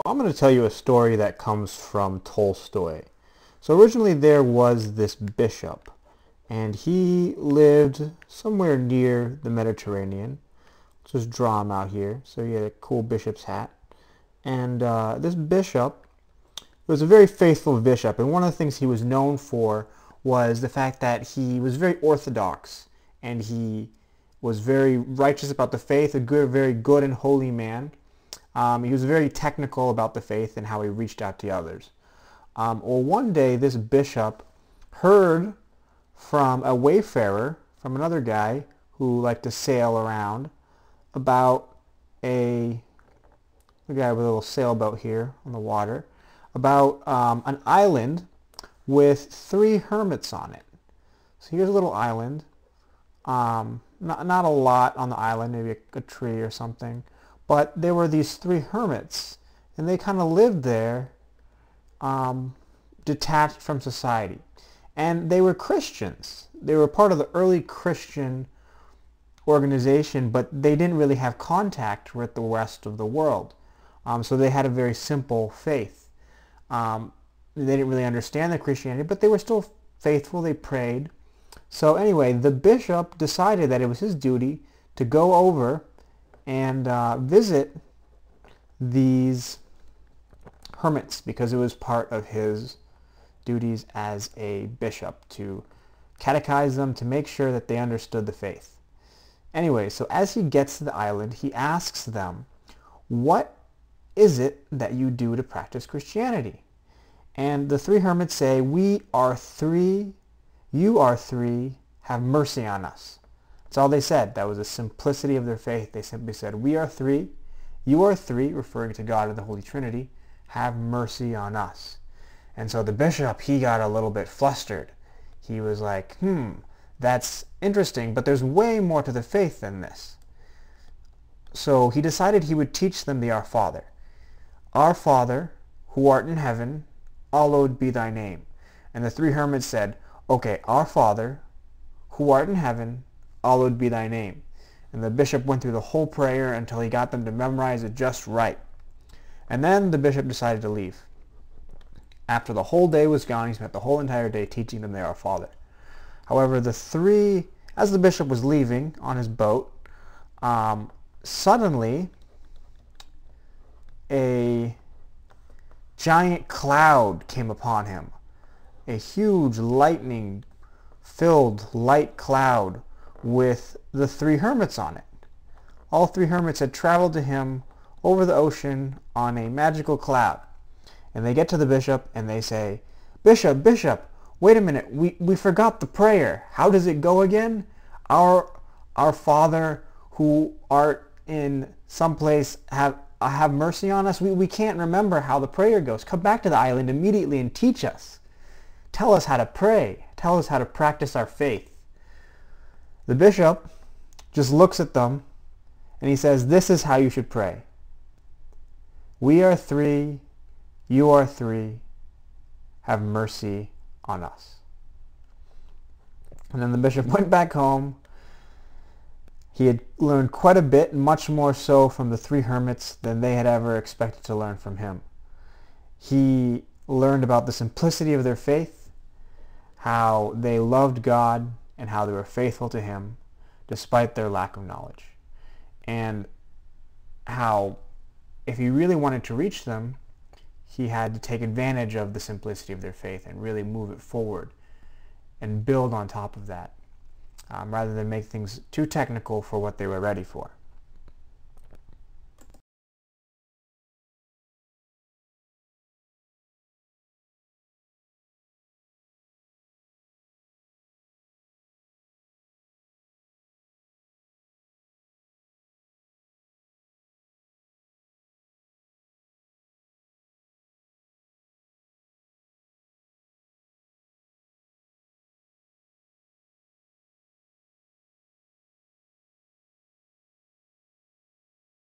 I'm going to tell you a story that comes from Tolstoy. So originally there was this bishop, and he lived somewhere near the Mediterranean. Let's just draw him out here. So he had a cool bishop's hat. And this bishop was a very faithful bishop, and one of the things he was known for was the fact that he was very orthodox, and he was very righteous about the faith, very good and holy man. He was very technical about the faith and how he reached out to others. Well, one day this bishop heard from a wayfarer, from another guy who liked to sail around, about a guy with a little sailboat here on the water, about an island with 3 hermits on it. So here's a little island. Not a lot on the island, maybe a tree or something. But there were these 3 hermits, and they kind of lived there detached from society. And they were Christians. They were part of the early Christian organization, but they didn't really have contact with the rest of the world. So they had a very simple faith. They didn't really understand the Christianity, but they were still faithful. They prayed. So anyway, the bishop decided that it was his duty to go over and visit these hermits, because it was part of his duties as a bishop to catechize them, to make sure that they understood the faith. Anyway, so as he gets to the island, he asks them, "What is it that you do to practice Christianity?" And the 3 hermits say, "We are 3, you are 3, have mercy on us." That's all they said. That was the simplicity of their faith. They simply said, "We are 3, you are 3," referring to God and the Holy Trinity, "have mercy on us." And so the bishop, he got a little bit flustered. He was like, that's interesting, but there's way more to the faith than this. So he decided he would teach them the Our Father. "Our Father, who art in heaven, hallowed be thy name." And the 3 hermits said, "Okay, Our Father, who art in heaven, hallowed be thy name." And the bishop went through the whole prayer until he got them to memorize it just right. And then the bishop decided to leave. After the whole day was gone, he spent the whole entire day teaching them the Our Father. However, as the bishop was leaving on his boat, suddenly a giant cloud came upon him. A huge lightning-filled light cloud with the 3 hermits on it. All 3 hermits had traveled to him over the ocean on a magical cloud. And they get to the bishop and they say, "Bishop, bishop, wait a minute, we forgot the prayer. How does it go again? Our Father who art in some place, have mercy on us." We can't remember how the prayer goes. Come back to the island immediately and teach us. Tell us how to pray. Tell us how to practice our faith. The bishop just looks at them and he says, "This is how you should pray. We are 3, you are 3, have mercy on us." And then the bishop went back home. He had learned quite a bit, much more so from the 3 hermits than they had ever expected to learn from him. He learned about the simplicity of their faith, how they loved God, and how they were faithful to him despite their lack of knowledge. And how, if he really wanted to reach them, he had to take advantage of the simplicity of their faith and really move it forward and build on top of that, rather than make things too technical for what they were ready for.